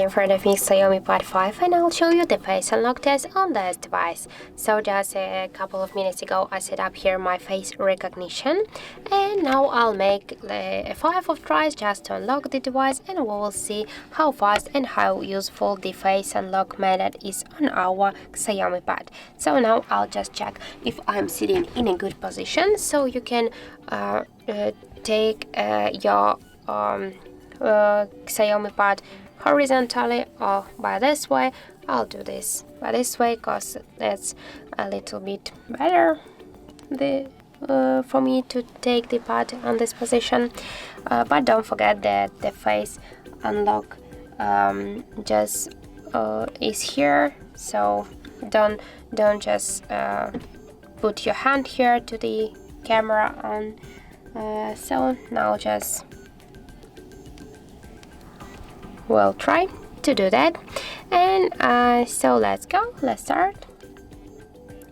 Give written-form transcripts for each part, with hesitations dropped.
in front of me Xiaomi Pad 5 and I'll show you the face unlock test on this device. So just a couple of minutes ago I set up here my face recognition, and now I'll make a 5 of tries just to unlock the device, and we will see how fast and how useful the face unlock method is on our Xiaomi Pad. So now I'll just check if I'm sitting in a good position, so you can take your Xiaomi Pad horizontally or by this way. I'll do this by this way because that's a little bit better for me to take the pad on this position, but don't forget that the face unlock just is here, so don't just put your hand here to the camera on. So now just we'll try to do that, and so let's start.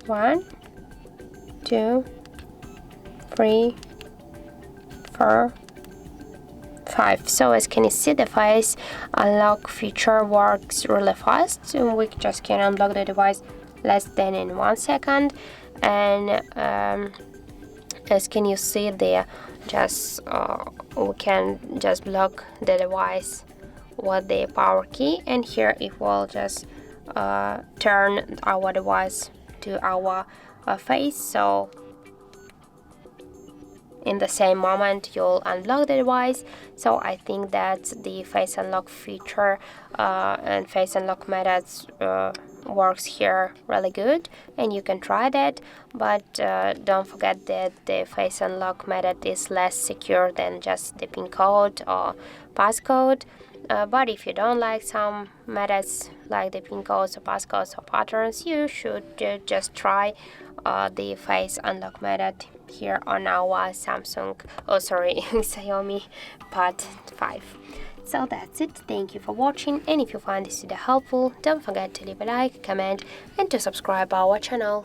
1 2 3 4 5. So as can you see, the face unlock feature works really fast, and we just can unlock the device less than in 1 second. And as can you see there, just we can just block the device with the power key, and here it will just turn our device to our face, so in the same moment you'll unlock the device. So I think that the face unlock feature and face unlock methods works here really good, and you can try that, but don't forget that the face unlock method is less secure than just the pin code or passcode. But if you don't like some methods like the pin codes or passcodes or patterns, you should just try the face unlock method here on our Xiaomi Pad 5. So that's it. Thank you for watching, and if you find this video helpful, don't forget to leave a like, comment, and to subscribe our channel.